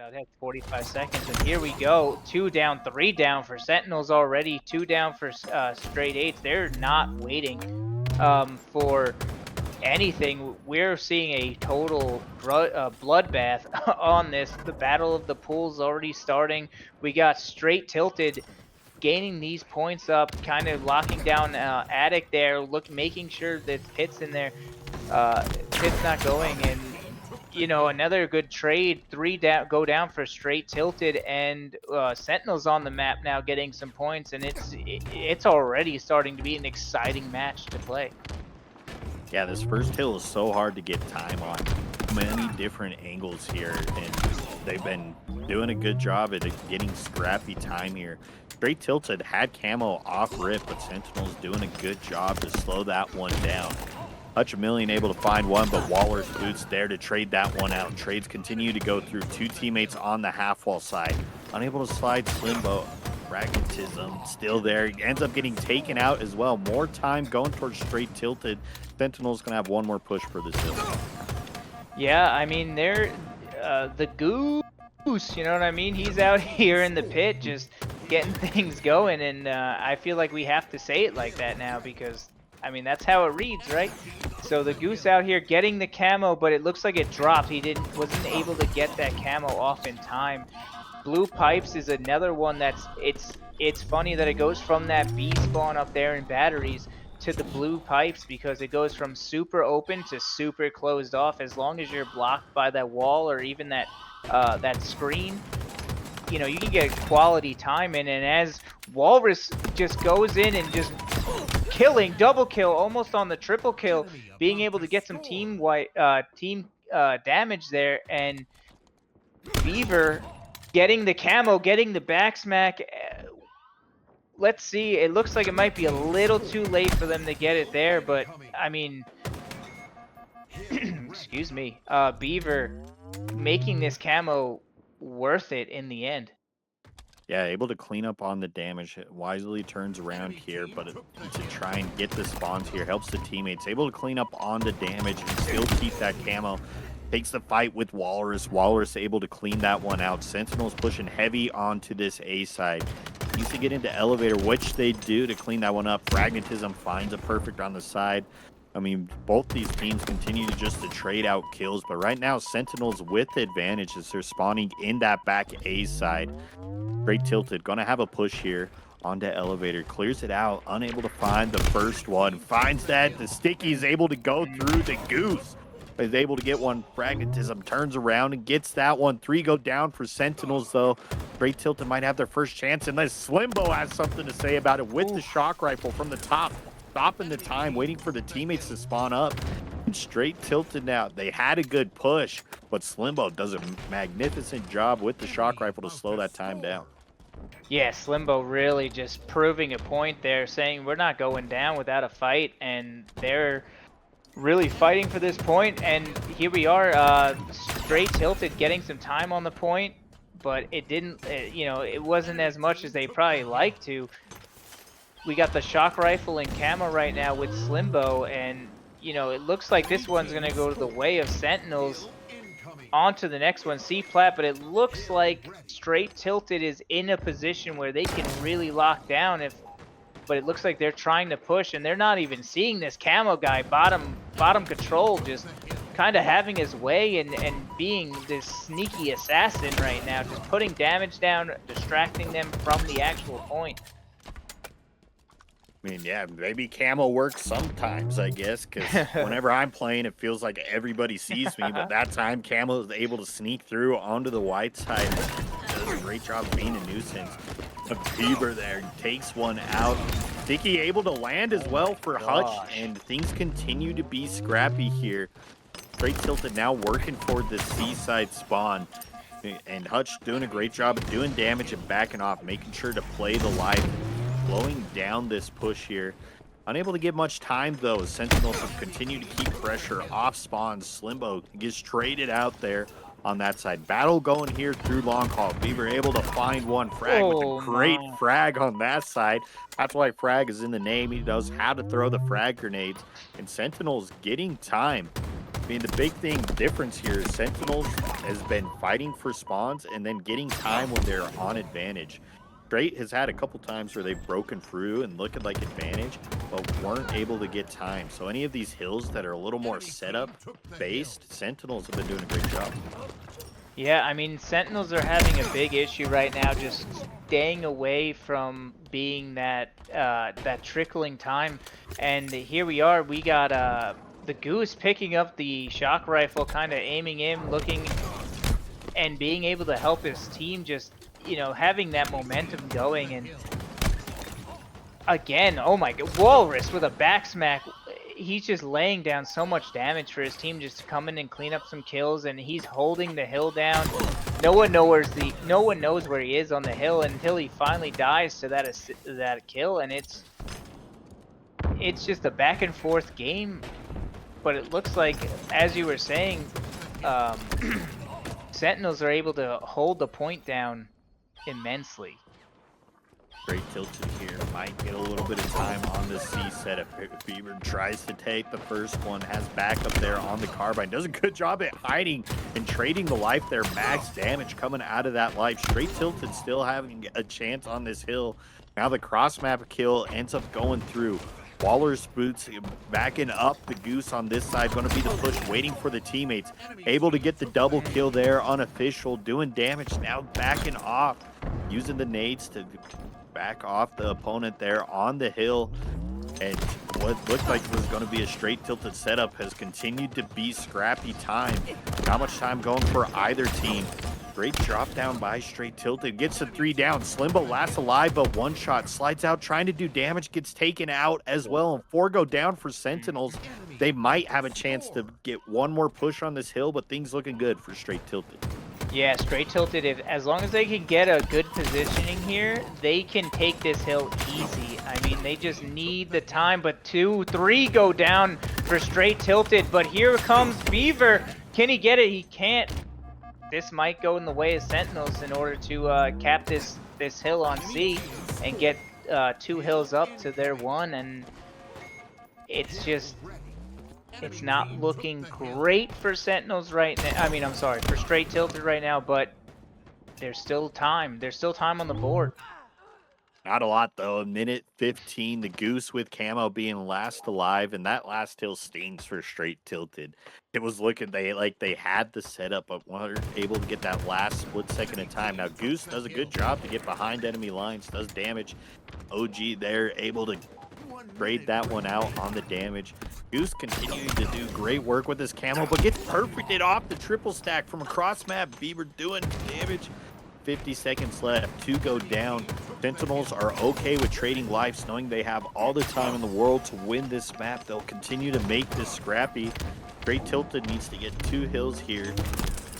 about heck, 45 seconds, and here we go. 2 down, 3 down for Sentinels already. 2 down for Str8. They're not waiting for anything. We're seeing a total bloodbath on this. The battle of the pools already starting. We got Str8 Tilted gaining these points up, kind of locking down Attic there, making sure that Pit's in there. Pit's not going, and you know, another good trade. 3 down, go down for Str8 Tilted, and Sentinels on the map now getting some points, and it's already starting to be an exciting match to play. Yeah, this first hill is so hard to get time on. Many different angles here, and they've been doing a good job at getting scrappy time here. Str8 Tilted had camo off rip, but Sentinel's doing a good job to slow that one down. HRL able to find one, but Waller's boots there to trade that one out. Trades continue to go through 2 teammates on the half wall side. Unable to slide Slimbo. Pragmatism still there. He ends up getting taken out as well. More time going towards Str8 Tilted. Sentinel's going to have one more push for this hill. Yeah, I mean, they're the goose, you know what I mean? He's out here in the pit just getting things going, and I feel like we have to say it like that now because, I mean, that's how it reads, right? So the goose out here getting the camo, but it looks like it dropped. He wasn't able to get that camo off in time. Blue pipes is another one that's it's funny that it goes from that B spawn up there in batteries to the blue pipes, because it goes from super open to super closed off. As long as you're blocked by that wall or even that that screen, you know, you can get quality time in. And as Walrus just goes in and just killing, double kill, almost on the triple kill, being able to get some team damage there, and Beaver getting the camo, getting the back smack. Let's see, it looks like it might be a little too late for them to get it there, but I mean, excuse me, Beaver making this camo worth it in the end. Yeah, able to clean up on the damage. Wisely turns around here, but to try and get the spawns here helps the teammates. Able to clean up on the damage and still keep that camo. Takes the fight with Walrus. Walrus able to clean that one out. Sentinels pushing heavy onto this A side. Needs to get into elevator, which they do to clean that one up. Pragmatism finds a perfect on the side. I mean, both these teams continue to trade out kills, but right now Sentinels with advantage as they're spawning in that back A side. Str8 Tilted gonna have a push here onto elevator, clears it out, unable to find the first one, finds that the sticky is able to go through the goose. Is able to get one. Pragmatism turns around and gets that one. 3 go down for Sentinels, though. Str8 Tilted might have their first chance, unless Slimbo has something to say about it with the shock rifle from the top, stopping the time, waiting for the teammates to spawn up. And Str8 Tilted now. They had a good push, but Slimbo does a magnificent job with the shock rifle to slow that time down. Yeah, Slimbo really just proving a point there, saying we're not going down without a fight, and they're really fighting for this point. And here we are, Str8 Tilted getting some time on the point, but it didn't, you know, it wasn't as much as they probably like to. We got the shock rifle and camo right now with Slimbo, and you know, it looks like this one's gonna go to the way of Sentinels. On to the next one, C-Plat, but it looks like Str8 Tilted is in a position where they can really lock down but it looks like they're trying to push, and they're not even seeing this camo guy, bottom control, just kind of having his way and being this sneaky assassin right now, just putting damage down, distracting them from the actual point. I mean, yeah, maybe camo works sometimes, I guess, because whenever I'm playing, it feels like everybody sees me, but that time camo is able to sneak through onto the white side. Does a great job of being a nuisance. Beaver there takes one out. Sticky able to land as well for Hutch, and things continue to be scrappy here. Str8 Tilted now working for the seaside spawn, and Hutch doing a great job of doing damage and backing off, making sure to play the life, slowing down this push here. Unable to get much time though, Sentinels have continued to keep pressure off spawn. Slimbo gets traded out there on that side. Battle going here through long haul. Beaver able to find one frag with a great frag on that side. That's why frag is in the name. He knows how to throw the frag grenades. And Sentinels getting time. mean, the big difference here is Sentinels has been fighting for spawns and then getting time when they're on advantage. Str8 has had a couple times where they've broken through and looked like advantage, but weren't able to get time. So any of these hills that are a little more setup based, Sentinels have been doing a great job. Yeah, I mean, Sentinels are having a big issue right now, just staying away from being that that trickling time. And here we are. We got the Goose picking up the shock rifle, kind of aiming in, looking, and being able to help his team. Just having that momentum going. And again, oh my God, Walrus with a back smack. He's just laying down so much damage for his team just to come in and clean up some kills, and he's holding the hill down. No one knows where he is on the hill until he finally dies to that kill, and it's just a back and forth game. But it looks like, as you were saying, Sentinels are able to hold the point down immensely. Str8 Tilted here might get a little bit of time on the C setup. Beaver tries to take the first one, has backup there on the carbine, does a good job at hiding and trading the life there. Max damage coming out of that life. Str8 Tilted still having a chance on this hill. Now the cross map kill ends up going through. Waller's boots backing up the Goose on this side, going to be the push, waiting for the teammates. Able to get the double kill there, unofficial, doing damage now, backing off, using the nades to back off the opponent there on the hill. And what looked like was going to be a Str8 Tilted setup has continued to be scrappy time. Not much time going for either team. Great drop down by Str8 Tilted. Gets the 3 down. Slimbo last alive, but one shot. Slides out, trying to do damage. Gets taken out as well. And 4 go down for Sentinels. They might have a chance to get one more push on this hill, but things looking good for Str8 Tilted. Yeah, Str8 Tilted, as long as they can get a good positioning here, they can take this hill easy. I mean, they just need the time, but 2, 3 go down for Str8 Tilted. But here comes Beaver. Can he get it? He can't. This might go in the way of Sentinels in order to cap this hill on C and get 2 hills up to their 1. And it's just, it's not looking great for Sentinels right now. I mean, I'm sorry, for Str8 Tilted right now, but there's still time. There's still time on the board. Not a lot, though. A minute 15. The Goose with camo being last alive, and that last hill stings for Str8 Tilted. It was looking, they had the setup, but weren't able to get that last split second of time. Now, Goose does a good job to get behind enemy lines, does damage. OG there, able to trade that one out on the damage. Goose continuing to do great work with his camo, but gets perfected off the triple stack from across map. Beaver doing damage. 50 seconds left, 2 go down. Sentinels are okay with trading lives, knowing they have all the time in the world to win this map. They'll continue to make this scrappy. Str8 Tilted needs to get 2 hills here.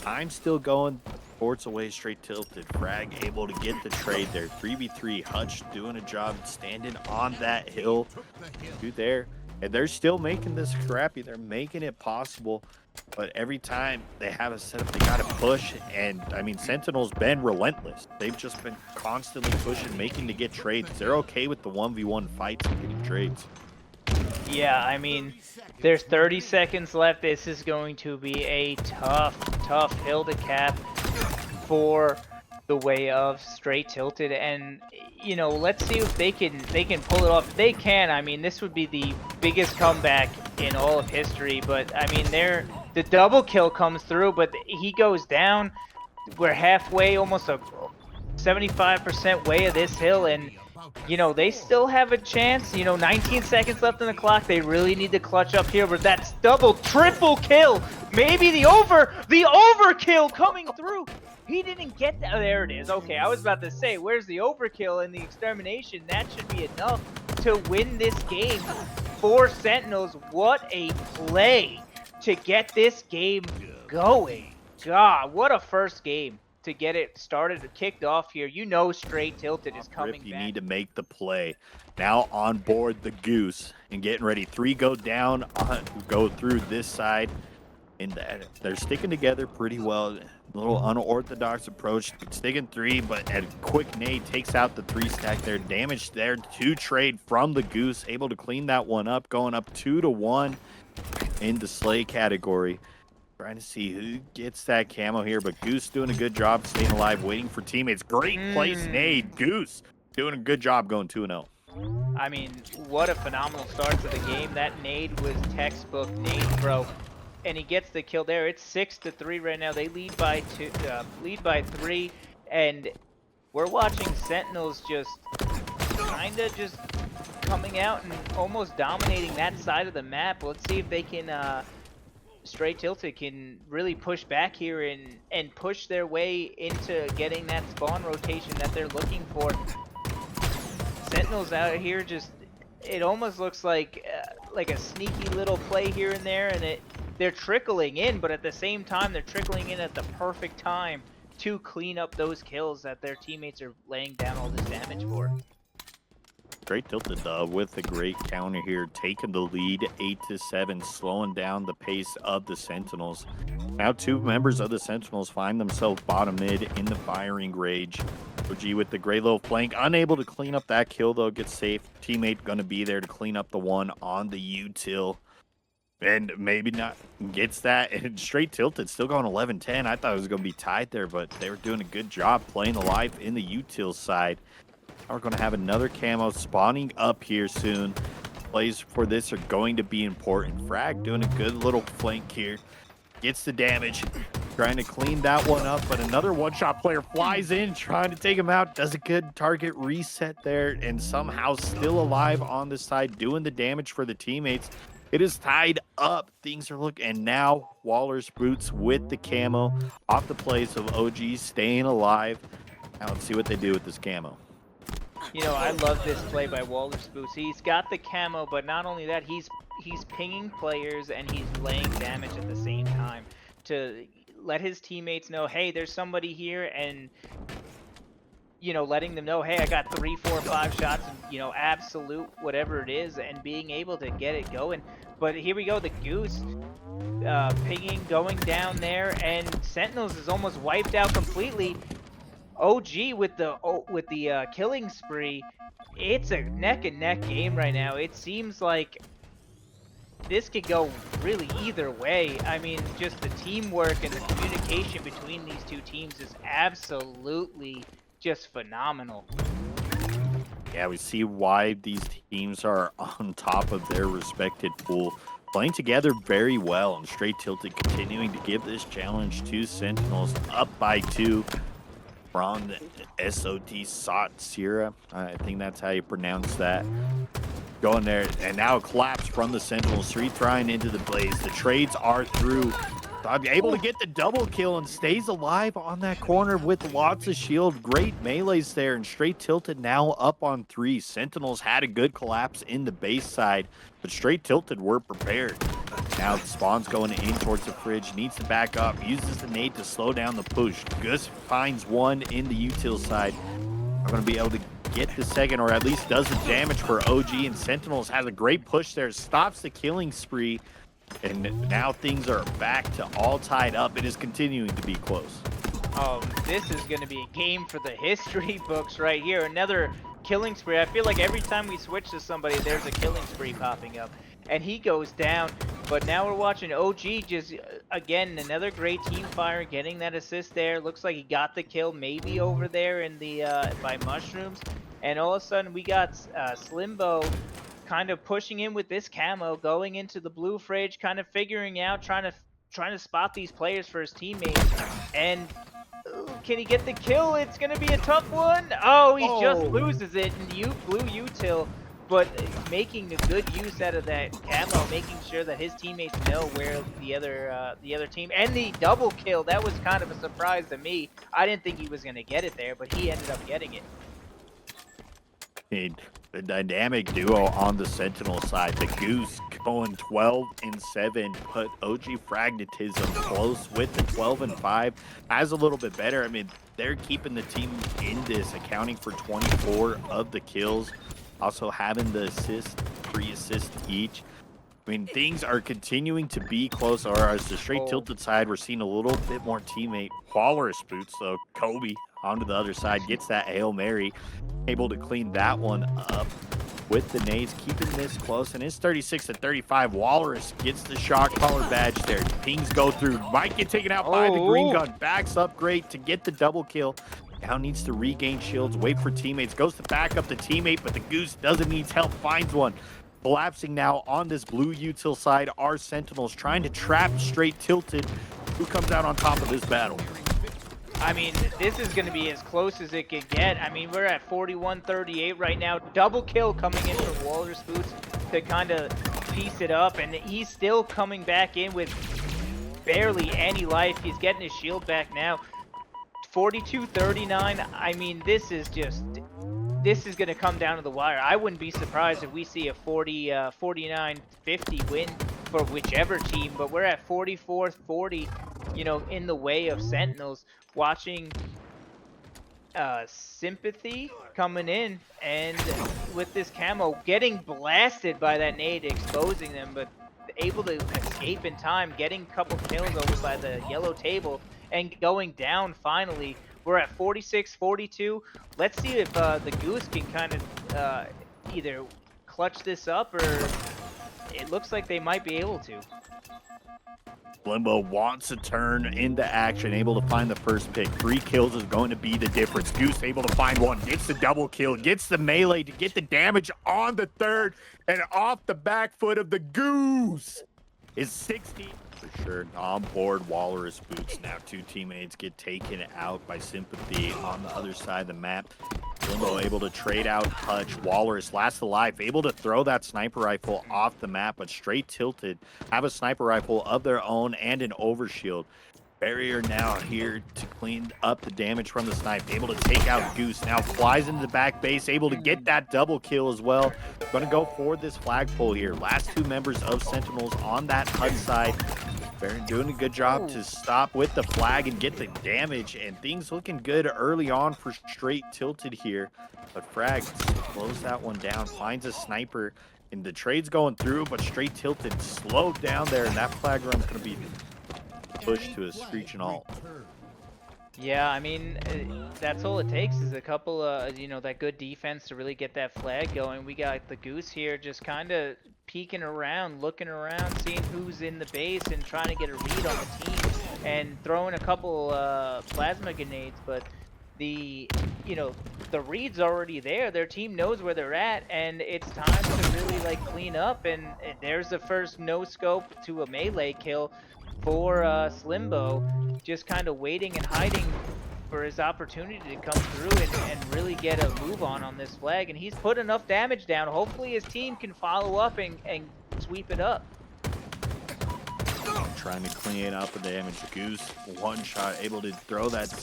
Time still going. Ports away, Str8 Tilted. Frag able to get the trade there. 3v3. Hutch doing a job standing on that hill. 2 there. And they're still making this scrappy. They're making it possible. But every time they have a setup, they got to push. And, I mean, Sentinel's been relentless. They've just been constantly pushing, making to get trades. They're okay with the 1v1 fights and getting trades. Yeah, I mean, there's 30 seconds left. This is going to be a tough hill to cap for the way of Str8 Tilted. And, you know, let's see if they can pull it off. If they can, I mean, this would be the biggest comeback in all of history. But, I mean, the double kill comes through, but he goes down. We're halfway, almost a 75% way of this hill, and you know, they still have a chance. You know, 19 seconds left on the clock. They really need to clutch up here, but that's triple kill. Maybe the overkill coming through. He didn't get that. Oh, there it is. Okay, I was about to say, where's the overkill and the extermination? That should be enough to win this game for Sentinels. What a play to get this game going. God, what a first game to get it started, kicked off here. You know Str8 Tilted is coming back. You need to make the play. Now on board the Goose and getting ready. 3 go down, go through this side. And they're sticking together pretty well. A little unorthodox approach. Sticking 3, but a quick nade takes out the 3 stack there. Damage there to trade from the Goose. Able to clean that one up, going up 2-1. in the Slay category. Trying to see who gets that camo here, but Goose doing a good job staying alive, waiting for teammates. Great place nade. Goose doing a good job going 2-0. I mean, what a phenomenal start to the game. That nade was textbook nade, bro. And he gets the kill there. It's 6-3 right now. They lead by 3, and we're watching Sentinels just kinda just coming out and almost dominating that side of the map. Let's see if they can Str8 Tilted can really push back here and push their way into getting that spawn rotation that they're looking for. Sentinels out here just, it almost looks like a sneaky little play here and there, and they're trickling in, but at the same time they're trickling in at the perfect time to clean up those kills that their teammates are laying down all this damage for. Str8 Tilted with a great counter here, taking the lead 8-7, slowing down the pace of the Sentinels. Now 2 members of the Sentinels find themselves bottom mid in the firing range. OG with the great little flank, unable to clean up that kill though, gets safe. Teammate gonna be there to clean up the one on the util. And maybe not gets that. And Str8 Tilted still going 11-10. I thought it was going to be tied there, but they were doing a good job playing the life in the util side. Now we're going to have another camo spawning up here soon. Plays for this are going to be important. Frag doing a good little flank here. Gets the damage. Trying to clean that one up, but another one-shot player flies in, trying to take him out. Does a good target reset there, and somehow still alive on the side, doing the damage for the teammates. It is tied up. Things are looking, and now Waller's Boots with the camo off the place of OG staying alive. Now let's see what they do with this camo. You know, I love this play by Waller's Boots. He's got the camo, but not only that, he's pinging players and he's laying damage at the same time to let his teammates know, hey, there's somebody here, and you know, letting them know, hey, I got 3, 4, 5 shots, and, you know, absolute whatever it is, and being able to get it going. But here we go, the Goose pinging, going down there, and Sentinels is almost wiped out completely. OG with the killing spree. It's a neck and neck game right now. It seems like this could go really either way. I mean, just the teamwork and the communication between these two teams is absolutely just phenomenal. Yeah, we see why these teams are on top of their respected pool, playing together very well, and Str8 Tilted continuing to give this challenge to Sentinels, up by 2 from the SOT Sot Sierra. I think that's how you pronounce that. Going there, and now a collapse from the Sentinels, 3 trying into the blaze. The trades are through. Able to get the double kill and stays alive on that corner with lots of shield. Great melees there, and Str8 Tilted now up on 3. Sentinels had a good collapse in the base side, but Str8 Tilted were prepared. Now Spawn's going in towards the fridge, needs to back up, uses the nade to slow down the push. Gus finds one in the util side. Are going to be able to get the second, or at least does the damage for OG, and Sentinels has a great push there, stops the killing spree. And now things are back to all tied up. It is continuing to be close. Oh, this is going to be a game for the history books right here. Another killing spree. I feel like every time we switch to somebody, there's a killing spree popping up. And he goes down. But now we're watching OG just, again, another great team fire, getting that assist there. Looks like he got the kill maybe over there in the by Mushrooms. And all of a sudden, we got Slimbo kind of pushing in with this camo, going into the blue fridge, kind of figuring out, trying to spot these players for his teammates. And can he get the kill? It's gonna be a tough one. Oh, he just loses it in blue util, but making a good use out of that camo, making sure that his teammates know where the other team, and the double kill. That was kind of a surprise to me. I didn't think he was gonna get it there, but he ended up getting it. The dynamic duo on the Sentinel side, the Goose going 12-7, put OG Fragnetism close with the 12-5, as a little bit better. I mean, they're keeping the team in this, accounting for 24 of the kills, also having the assist, 3 assists each. I mean, things are continuing to be close, or as the Str8 Tilted side, we're seeing a little bit more teammate Walrus Boots, so Kobe onto the other side, gets that Hail Mary, able to clean that one up. with the nades, keeping this close, and it's 36-35. Walrus gets the shock collar badge there. Pings go through, might get taken out by the green gun. Backs up great to get the double kill. Now needs to regain shields, wait for teammates, goes to back up the teammate, but the Goose doesn't need help, finds one. Collapsing now on this blue util side are Sentinels, trying to trap Str8 Tilted, who comes out on top of this battle. I mean, this is going to be as close as it could get. I mean, we're at 41-38 right now. Double kill coming in from Walrus Boots to kind of piece it up, and he's still coming back in with barely any life. He's getting his shield back now. 42-39. I mean, this is going to come down to the wire. I wouldn't be surprised if we see a 49-50 win for whichever team, but we're at 44-40, you know, in the way of Sentinels. Watching Sympathy coming in, and with this camo getting blasted by that nade, exposing them, but able to escape in time, getting a couple kills over by the yellow table, and going down finally. We're at 46-42. Let's see if the Goose can kind of either clutch this up, or it looks like they might be able to. Limbo wants to turn into action, able to find the first pick. 3 kills is going to be the difference. Goose able to find one, gets the double kill, gets the melee to get the damage on the third, and off the back foot of the Goose is 60. For sure, on board Walrus Boots. Now 2 teammates get taken out by Sympathy on the other side of the map. Limbo able to trade out Hutch. Walrus last alive, able to throw that sniper rifle off the map, but Str8 Tilted have a sniper rifle of their own and an overshield. Barrier now here to clean up the damage from the snipe. Able to take out Goose. Now flies into the back base, able to get that double kill as well. Going to go for this flagpole here. Last 2 members of Sentinels on that Hutch side. Baron doing a good job to stop with the flag and get the damage, and things looking good early on for Str8 Tilted here. But Frag slows that one down, finds a sniper, and the trade's going through, but Str8 Tilted slowed down there, and that flag run's going to be pushed to a screeching halt. Yeah, I mean, that's all it takes is a couple of, you know, that good defense to really get that flag going. We got the Goose here just kind of peeking around, looking around, seeing who's in the base and trying to get a read on the team, and throwing a couple plasma grenades. But the, you know, the read's already there. Their team knows where they're at, and it's time to really like clean up. And there's the first no scope to a melee kill for Slimbo, just kind of waiting and hiding for his opportunity to come through and really get a move on this flag. And he's put enough damage down. Hopefully his team can follow up and sweep it up. Trying to clean up the damage. Goose, one shot, able to throw that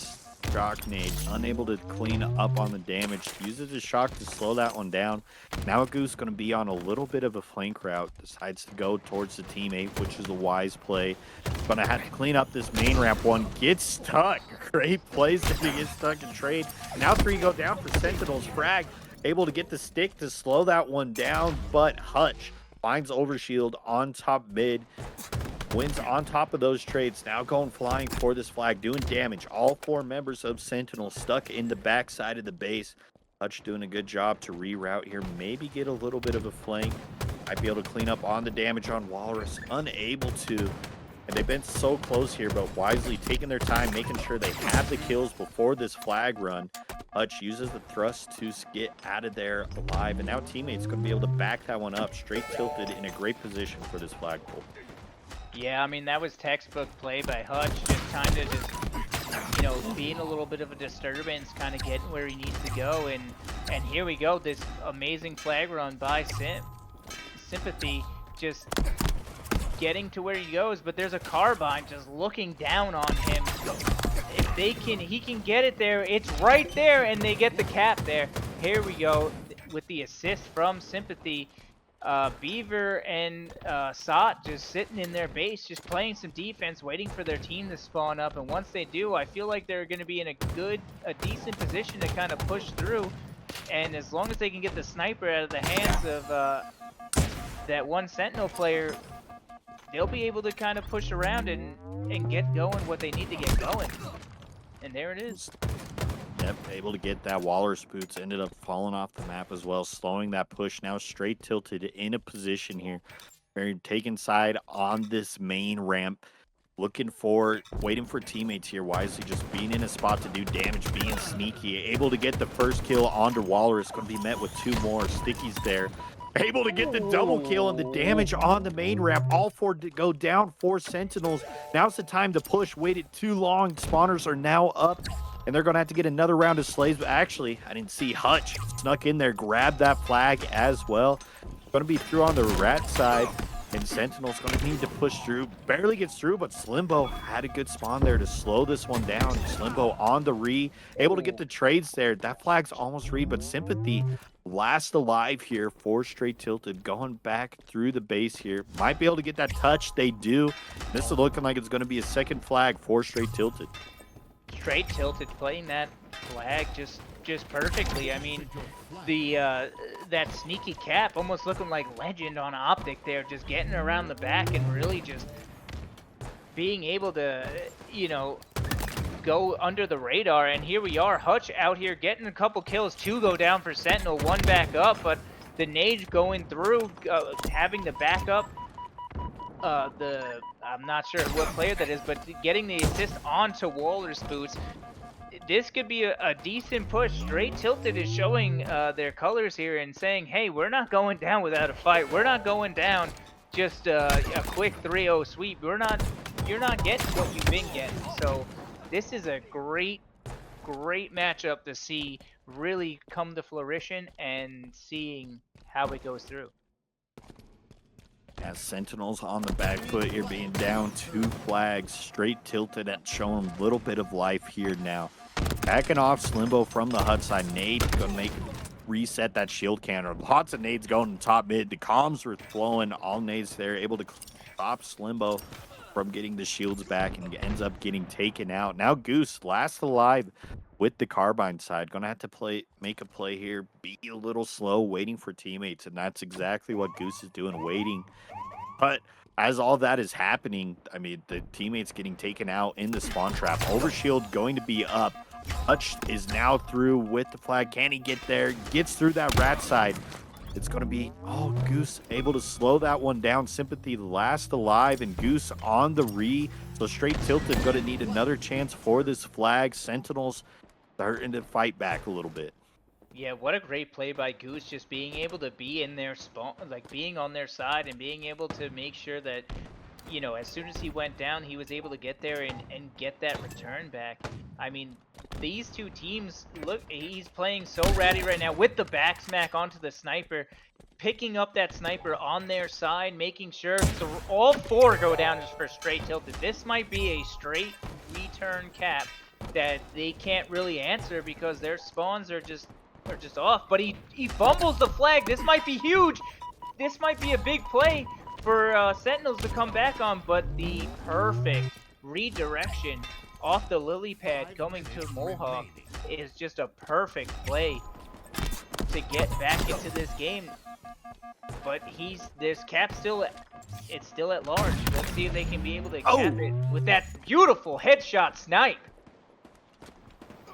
shock nade, unable to clean up on the damage. Uses his shock to slow that one down. Now Goose going to be on a little bit of a flank route. Decides to go towards the teammate, which is a wise play. Going to have to clean up this main ramp one. Gets stuck. Great plays to get stuck in trade. Now 3 go down for Sentinels. Frag able to get the stick to slow that one down, but Hutch finds overshield on top mid. Wins on top of those trades. Now going flying for this flag, doing damage. All 4 members of Sentinel stuck in the back side of the base. Hutch doing a good job to reroute here. Maybe get a little bit of a flank. Might be able to clean up on the damage on Walrus. Unable to. And they've been so close here, but wisely taking their time, making sure they have the kills before this flag run. Hutch uses the thrust to get out of there alive. And now teammates going to be able to back that one up. Str8 Tilted in a great position for this flagpole. Yeah, I mean, that was textbook play by Hutch, just kind of just, you know, being a little bit of a disturbance, kind of getting where he needs to go. And here we go, this amazing flag run by Sympathy, just getting to where he goes, but there's a carbine just looking down on him. If they can, he can get it there. It's right there, and they get the cap there. Here we go with the assist from Sympathy. Beaver and Sot just sitting in their base, just playing some defense, waiting for their team to spawn up. And once they do, I feel like they're going to be in a decent position to kind of push through. And as long as they can get the sniper out of the hands of that one Sentinel player, they'll be able to kind of push around and get going what they need to get going. And there it is. Yep, able to get that. Walrus boots ended up falling off the map as well, slowing that push. Now Str8 Tilted in a position here. They're taking side on this main ramp. Waiting for teammates here. Wisely just being in a spot to do damage, being sneaky. Able to get the first kill onto Walrus. Going to be met with 2 more. Sticky's there. Able to get the double kill and the damage on the main ramp. All 4 to go down. 4 Sentinels. Now's the time to push. Waited too long. Spawners are now up. And they're going to have to get another round of slays. But actually, I didn't see Hutch snuck in there. Grabbed that flag as well. Going to be through on the rat side. And Sentinel's going to need to push through. Barely gets through, but Slimbo had a good spawn there to slow this one down. Slimbo on the re, able to get the trades there. That flag's almost re, but Sympathy last alive here for Str8 Tilted. Going back through the base here. Might be able to get that touch. They do. This is looking like it's going to be a second flag for Str8 Tilted. Str8 Tilted playing that flag just perfectly. I mean, the that sneaky cap almost looking like Legend on Optic there, just getting around the back and really just being able to, you know, go under the radar. And here we are, Hutch out here getting a couple kills. 2 go down for Sentinel, 1 back up, but the nade going through, having the backup. I'm not sure what player that is, but getting the assist onto Walrus boots. This could be a decent push. Str8 Tilted is showing their colors here and saying, hey, we're not going down without a fight. We're not going down just a quick 3-0 sweep. You're not getting what you've been getting. So this is a great matchup to see really come to fruition and seeing how it goes through. As Sentinels on the back foot here, being down 2 flags. Str8 Tilted and showing a little bit of life here now. Backing off Slimbo from the hut side. Nade going to reset that shield cannon. Lots of nades going to top mid. The comms were flowing. All nades there. Able to stop Slimbo from getting the shields back and ends up getting taken out. Now Goose last alive with the carbine side. Going to have to make a play here. Be a little slow, waiting for teammates. And that's exactly what Goose is doing, waiting. But as all that is happening, I mean, the teammates getting taken out in the spawn trap. Overshield going to be up. Hutch is now through with the flag. Can he get there? Gets through that rat side. It's going to be, oh, Goose able to slow that one down. Sympathy last alive, and Goose on the re. So Str8 Tilted going to need another chance for this flag. Sentinels starting to fight back a little bit. Yeah, what a great play by Goose, just being able to be in their spawn, like being on their side and being able to make sure that, you know, as soon as he went down, he was able to get there and get that return back. I mean, these 2 teams, look, he's playing so ratty right now with the back smack onto the sniper, picking up that sniper on their side, making sure, so all 4 go down just for Str8 Tilted. This might be a straight return cap that they can't really answer because their spawns are just off. But he fumbles the flag. This might be huge. This might be a big play for Sentinels to come back on, but the perfect redirection off the lily pad going to Mohawk is just a perfect play to get back into this game. But this cap it's still at large. Let's see if they can be able to cap it with that beautiful headshot snipe.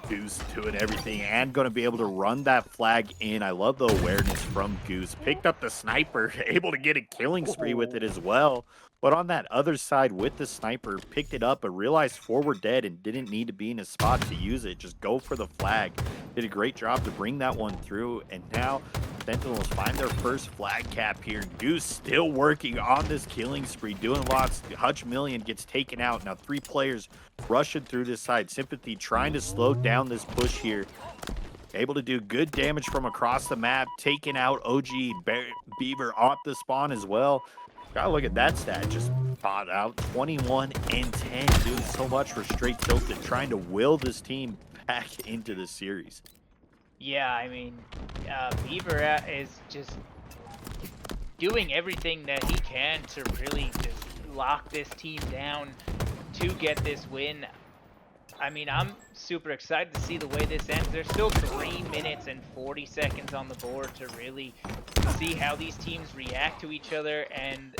Goose doing everything and going to be able to run that flag in. I love the awareness from Goose. Picked up the sniper, able to get a killing spree with it as well. But on that other side with the sniper, picked it up, but realized 4 were dead and didn't need to be in a spot to use it. Just go for the flag. Did a great job to bring that one through. And now Sentinels find their first flag cap here. Goose still working on this killing spree, doing lots. Hutch Million gets taken out. Now 3 players rushing through this side. Sympathy trying to slow down this push here. Able to do good damage from across the map. Taking out OG Beaver off the spawn as well. Gotta look at that stat. Just bought out 21 and 10. Doing so much for Str8 Tilted. Trying to will this team back into the series. Yeah, I mean, Beaver is just doing everything that he can to really just lock this team down to get this win. I mean, I'm super excited to see the way this ends. There's still 3 minutes and 40 seconds on the board to really see how these teams react to each other. And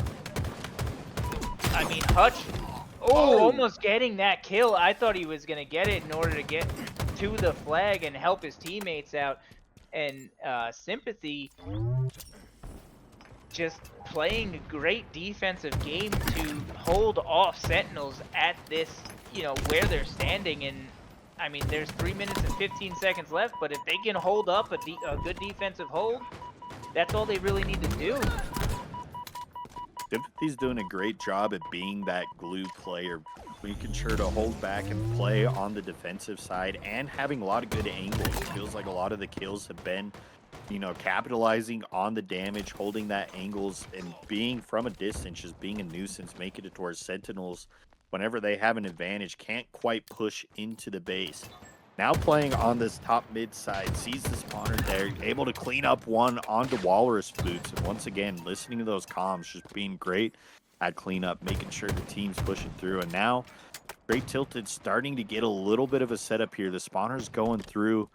I mean, Hutch, almost getting that kill. I thought he was going to get it in order to get to the flag and help his teammates out. And Sympathy just playing a great defensive game to hold off Sentinels at this, where they're standing. And I mean, there's 3 minutes and 15 seconds left, but if they can hold up a good defensive hold, that's all they really need to do. Sympathy's doing a great job at being that glue player, making sure to hold back and play on the defensive side and having a lot of good angles. It feels like a lot of the kills have been, capitalizing on the damage, holding that angles, and being from a distance, just being a nuisance, making it towards Sentinels whenever they have an advantage, can't quite push into the base. Now playing on this top mid side, sees the spawner there, able to clean up one onto Walrus Boots. And once again, listening to those comms, just being great at cleanup, making sure the team's pushing through. And now, Str8 Tilted starting to get a little bit of a setup here. The spawner's going through,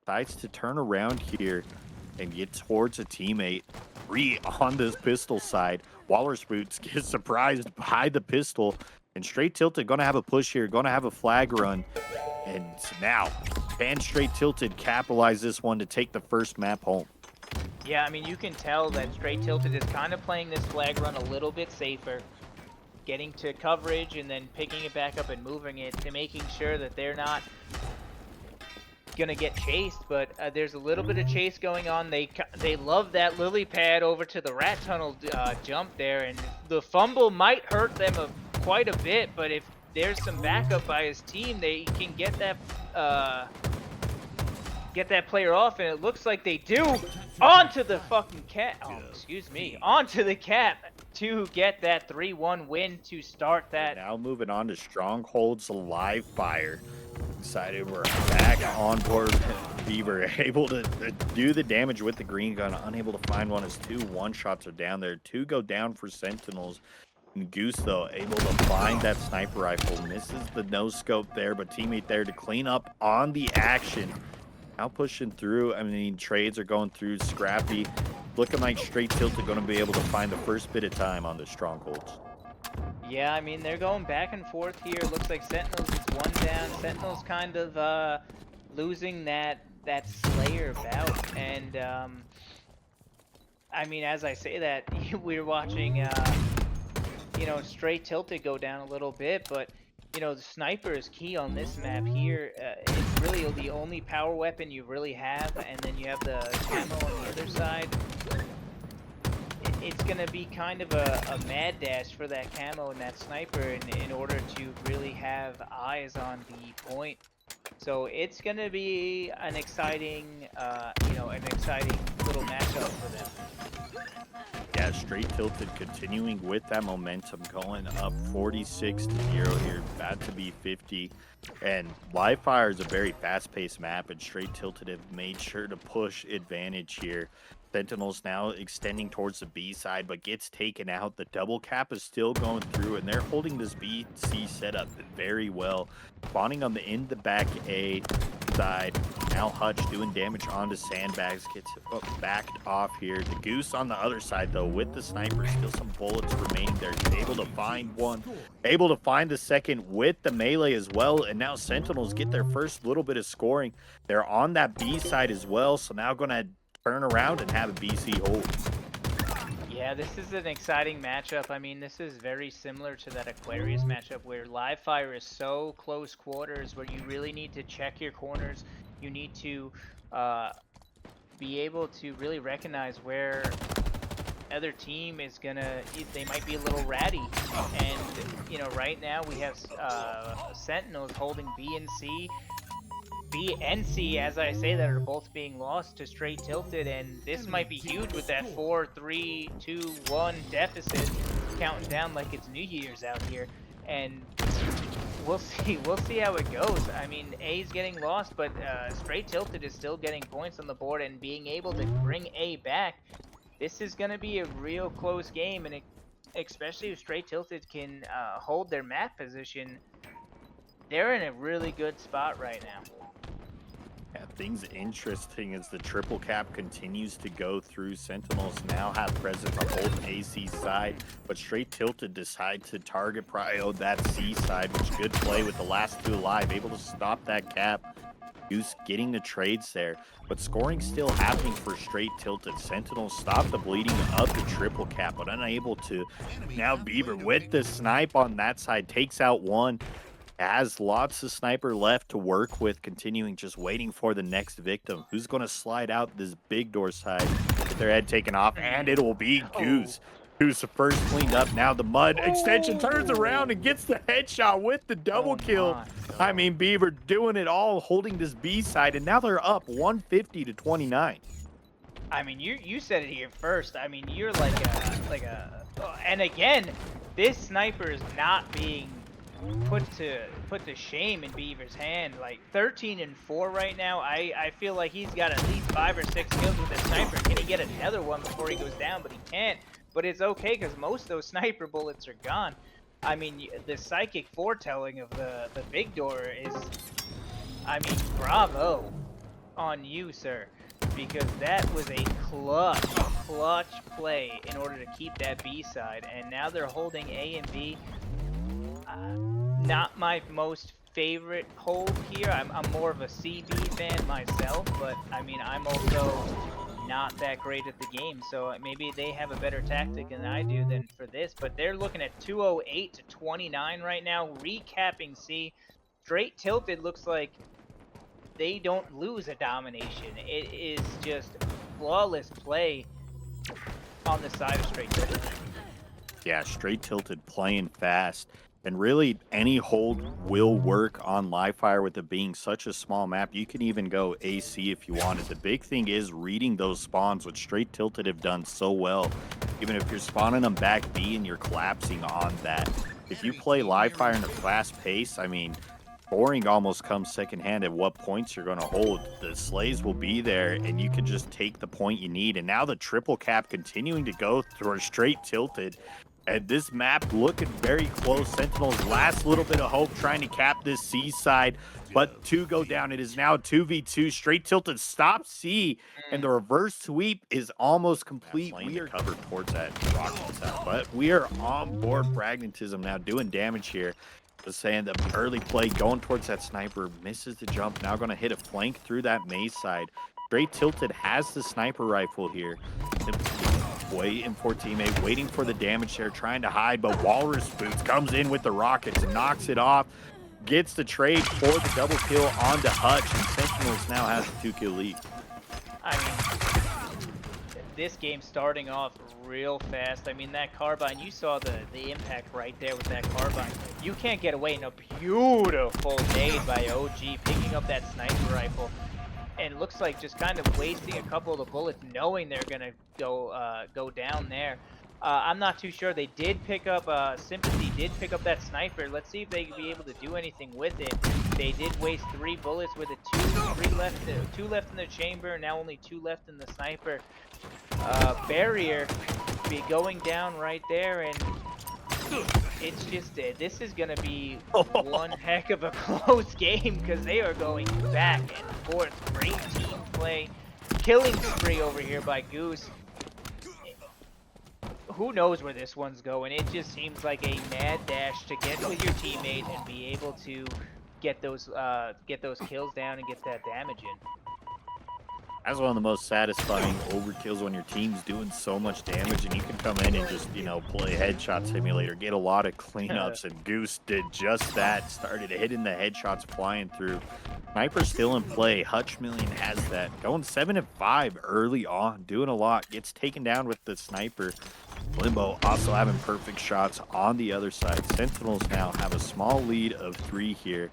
decides to turn around here and get towards a teammate. 3 on this pistol side. Walrus Boots gets surprised by the pistol. And Str8 Tilted going to have a push here, going to have a flag run. And now, can Str8 Tilted capitalize this one to take the first map home? Yeah, I mean, you can tell that Str8 Tilted is kind of playing this flag run a little bit safer, getting to coverage and then picking it back up and moving it to making sure that they're not gonna get chased. But there's a little bit of chase going on. They love that lily pad over to the rat tunnel jump there, and the fumble might hurt them quite a bit, but if there's some backup by his team, they can get that player off, and it looks like they do. Onto the fucking cap. Oh, excuse me. Onto the cap to get that 3-1 win to start that. Now moving on to Stronghold's live fire. Excited we're back on board. Beaver able to do the damage with the green gun, unable to find one as 2 one-shots are down there. 2 go down for Sentinels. And Goose, though, able to find that sniper rifle. Misses the no-scope there, but teammate there to clean up on the action. Now pushing through. I mean, trades are going through. Scrappy. Looking like Str8 Tilted going to be able to find the first bit of time on the Strongholds. Yeah, I mean, they're going back and forth here. Looks like Sentinels is 1 down. Sentinels kind of losing that Slayer bout. And, I mean, as I say that, we're watching... Str8 Tilted go down a little bit, but the sniper is key on this map here. It's really the only power weapon you really have, and then you have the camo on the other side. It's gonna be kind of a mad dash for that camo and that sniper in order to really have eyes on the point. So it's gonna be an exciting, an exciting little matchup for them. Yeah, Str8 Tilted continuing with that momentum, going up 46-0 here, about to be 50. And Live Fire is a very fast-paced map, and Str8 Tilted have made sure to push advantage here. Sentinels now extending towards the B side, but gets taken out. The double cap is still going through, and they're holding this B-C setup very well. Spawning on the back A side. Now Hutch doing damage onto Sandbags, gets backed off here. The Goose on the other side, though, with the sniper, still some bullets remaining there. Able to find one, able to find the second with the melee as well, and now Sentinels get their first little bit of scoring. They're on that B side as well, so now going to turn around and have a BC hold. Yeah, this is an exciting matchup. I mean, this is very similar to that Aquarius matchup where live fire is so close quarters, where you really need to check your corners. You need to be able to really recognize where other team is gonna, they might be a little ratty. And, right now we have Sentinels holding B and C. B and C, as I say, that are both being lost to Str8 Tilted, and this might be huge with that 4-3-2-1 deficit, counting down like it's New Year's out here. And we'll see how it goes. I mean, A's getting lost, but Str8 Tilted is still getting points on the board and being able to bring A back. This is going to be a real close game, and especially if Str8 Tilted can hold their map position, they're in a really good spot right now. Yeah, things interesting as the triple cap continues to go through. Sentinels now have presence on both AC side, but Str8 Tilted decide to target prio that C side, which good play with the last 2 alive, able to stop that cap. Goose getting the trades there, but scoring still happening for Str8 Tilted. Sentinels stop the bleeding of the triple cap, but unable to. Now Beaver with the snipe on that side takes out one. Has lots of sniper left to work with, continuing just waiting for the next victim. Who's going to slide out this big door side with their head taken off, and it will be Goose. Goose first cleaned up. Now the mud extension turns around and gets the headshot with the double kill. I mean, Beaver doing it all, holding this B side, and now they're up 150 to 29. I mean, you said it here first. I mean, you're like a, and again, this sniper is not being put to shame in Beaver's hand. Like 13 and 4 right now. I feel like he's got at least 5 or 6 kills with a sniper. Can he get another one before he goes down? But he can't. But it's okay because most of those sniper bullets are gone. I mean, the psychic foretelling of the big door is, I mean, bravo on you, sir, because that was a clutch play in order to keep that B side. And now they're holding A and B. Not my most favorite hold here. I'm more of a CB fan myself, but I mean, I'm also not that great at the game, so maybe they have a better tactic than I do than for this. But they're looking at 208 to 29 right now. Recapping C. Str8 Tilted looks like they don't lose a domination. It is just flawless play on the side of Str8 Tilted. Yeah, Str8 Tilted playing fast. And really, any hold will work on live fire with it being such a small map. You can even go AC if you wanted. The big thing is reading those spawns, which Str8 Tilted have done so well. Even if you're spawning them back B and you're collapsing on that. If you play live fire in a fast pace, I mean, scoring almost comes secondhand at what points you're going to hold. The slays will be there, and you can just take the point you need. And now the triple cap continuing to go through Str8 Tilted. And this map looking very close. Sentinels last little bit of hope trying to cap this C side, but 2 go down. It is now 2v2. Str8 Tilted stops C, and the reverse sweep is almost complete. We are covered towards that rocket side, but we are on board Pragmatism now doing damage here. Just saying the early play going towards that sniper, misses the jump. Now going to hit a flank through that maze side. Str8 Tilted has the sniper rifle here. Waiting for teammate, waiting for the damage there, trying to hide, but Walrus Boots comes in with the rockets and knocks it off, gets the trade for the double kill onto Hutch, and Sentinels now has a 2-kill lead. I mean, this game starting off real fast. I mean, that carbine, you saw the impact right there with that carbine. You can't get away in a beautiful nade by OG, picking up that sniper rifle. And looks like just kind of wasting a couple of the bullets, knowing they're gonna go down there. I'm not too sure. They did pick up Sympathy did pick up that sniper. Let's see if they can be able to do anything with it. They did waste 3 bullets with it. 2 left in the chamber. Now only 2 left in the sniper. Barrier be going down right there, and it's just this is gonna be one heck of a close game because they are going back and forth. Great team play, killing spree over here by Goose. Who knows where this one's going? It just seems like a mad dash to get with your teammate and be able to get those kills down and get that damage in. That's one of the most satisfying overkills when your team's doing so much damage and you can come in and just, you know, play headshot simulator, get a lot of cleanups, and Goose did just that. Started hitting the headshots flying through. Sniper still in play. Hutch Million has that. Going 7 and 5 early on, doing a lot. Gets taken down with the sniper. Limbo also having perfect shots on the other side. Sentinels now have a small lead of 3 here.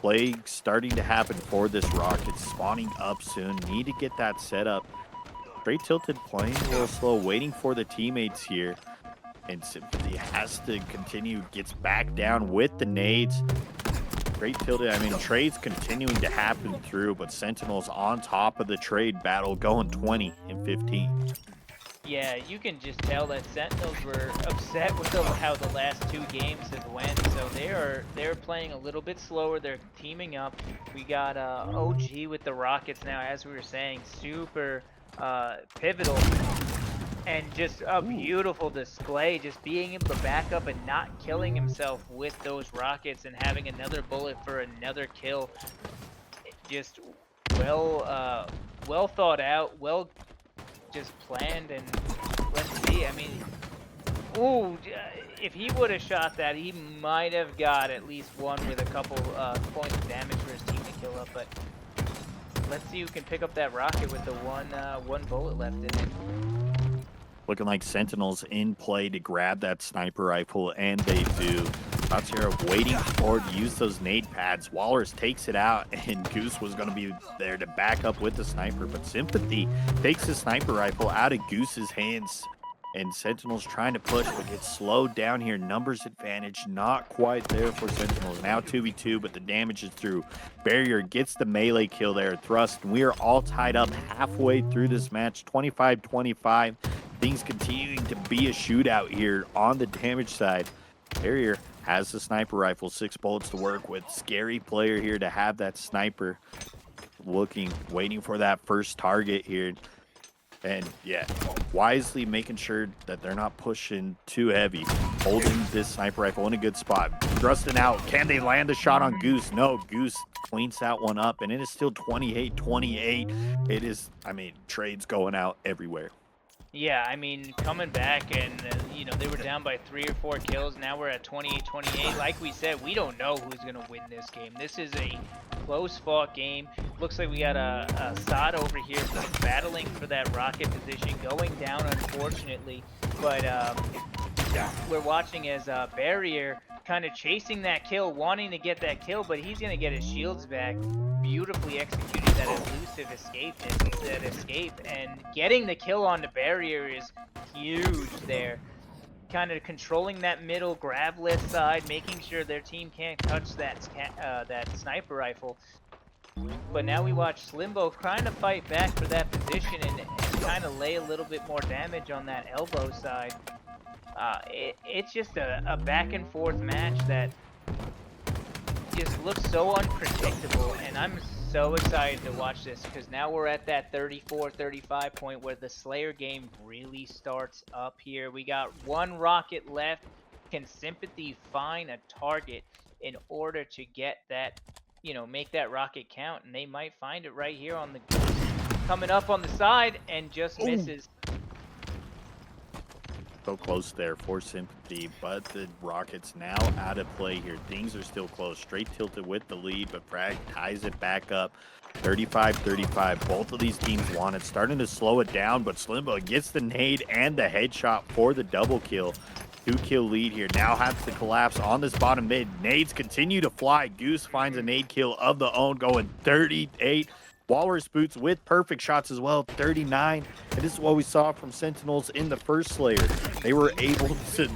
Play starting to happen for this rocket, spawning up soon. Need to get that set up. Str8 Tilted playing a little slow, waiting for the teammates here. And Sympathy has to continue, gets back down with the nades. Str8 Tilted, I mean, trades continuing to happen through, but Sentinels on top of the trade battle, going 20 and 15. Yeah, you can just tell that Sentinels were upset with how the last 2 games have went, so they're playing a little bit slower. They're teaming up. We got OG with the rockets now, as we were saying, super pivotal, and just a beautiful display. Just being able to back up and not killing himself with those rockets and having another bullet for another kill. just well thought out, well just planned, and let's see. I mean, ooh, if he would have shot that, he might have got at least one with a couple points of damage for his team to kill up. But let's see who can pick up that rocket with the one bullet left in it. Looking like Sentinels in play to grab that sniper rifle, and they do. Shots here waiting for to use those nade pads. Walrus takes it out, and Goose was going to be there to back up with the sniper, but Sympathy takes the sniper rifle out of Goose's hands, and Sentinels trying to push, but gets slowed down here. Numbers advantage not quite there for Sentinels. Now 2v2, but the damage is through. Barrier gets the melee kill there, thrust, and we are all tied up halfway through this match, 25-25. Things continuing to be a shootout here on the damage side. Barrier has the sniper rifle, 6 bullets to work with. Scary player here to have that sniper looking, waiting for that first target here. And yeah, wisely making sure that they're not pushing too heavy. Holding this sniper rifle in a good spot. Thrusting out. Can they land a shot on Goose? No, Goose cleans that one up, and it is still 28-28. It is, I mean, trades going out everywhere. Yeah, I mean, coming back and, you know, they were down by 3 or 4 kills. Now we're at 28-28. Like we said, we don't know who's going to win this game. This is a close-fought game. Looks like we got a Sod over here battling for that rocket position, going down, unfortunately. But we're watching as Barrier kind of chasing that kill, wanting to get that kill, but he's going to get his shields back. Beautifully executing that elusive escape, and getting the kill on the Barrier is huge there. Kind of controlling that middle grabless side, making sure their team can't touch that sniper rifle. But now we watch Slimbo trying to fight back for that position and kind of lay a little bit more damage on that elbow side. It's just a back and forth match that just looks so unpredictable, and I'm so excited to watch this because now we're at that 34-35 point where the Slayer game really starts up here. We got 1 rocket left. Can Sympathy find a target in order to get that, you know, make that rocket count? And they might find it right here on the coming up on the side, and just misses. So close there for Sympathy, but the Rockets now out of play here. Things are still close. Str8 Tilted with the lead, but Frag ties it back up. 35-35. Both of these teams want it. Starting to slow it down, but Slimbo gets the nade and the headshot for the double kill. 2-kill lead here. Now has to collapse on this bottom mid. Nades continue to fly. Goose finds a nade kill of the own, going 38. Walrus Boots with perfect shots as well, 39. And this is what we saw from Sentinels in the first Slayer. They were able to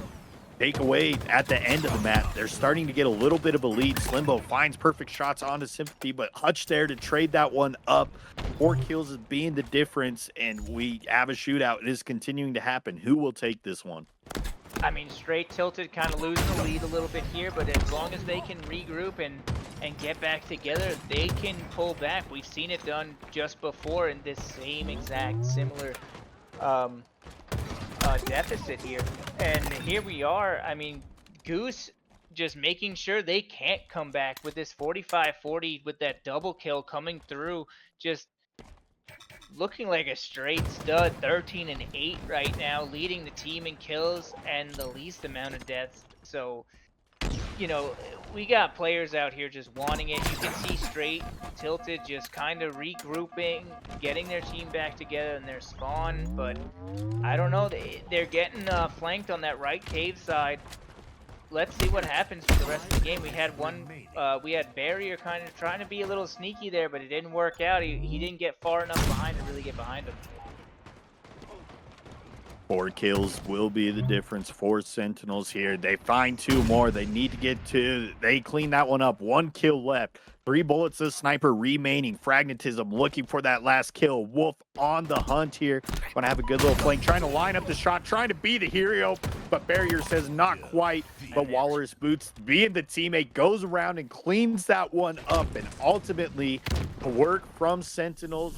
take away at the end of the map. They're starting to get a little bit of a lead. Slimbo finds perfect shots onto Sympathy, but Hutch there to trade that one up. 4 kills is being the difference, and we have a shootout. It is continuing to happen. Who will take this one? I mean, Str8 Tilted kind of losing the lead a little bit here, but as long as they can regroup and get back together, they can pull back. We've seen it done just before in this same exact similar deficit here. And here we are. I mean, Goose just making sure they can't come back with this 45-40 with that double kill coming through, just looking like a straight stud. 13-8 right now, leading the team in kills and the least amount of deaths. So, you know, we got players out here just wanting it. You can see Str8 Tilted just kind of regrouping, getting their team back together in their spawn, but I don't know, they're getting flanked on that right cave side. Let's see what happens for the rest of the game. We had Barrier kind of trying to be a little sneaky there, but it didn't work out. He didn't get far enough behind to really get behind him. 4 kills will be the difference for Sentinels here. They find 2 more. They need to get 2. They clean that one up. 1 kill left. 3 bullets of sniper remaining. Fragnetism looking for that last kill. Wolf on the hunt here. Gonna have a good little flank. Trying to line up the shot. Trying to be the hero. But Barrier says not quite. But Walrus Boots, being the teammate, goes around and cleans that one up. And ultimately, the work from Sentinels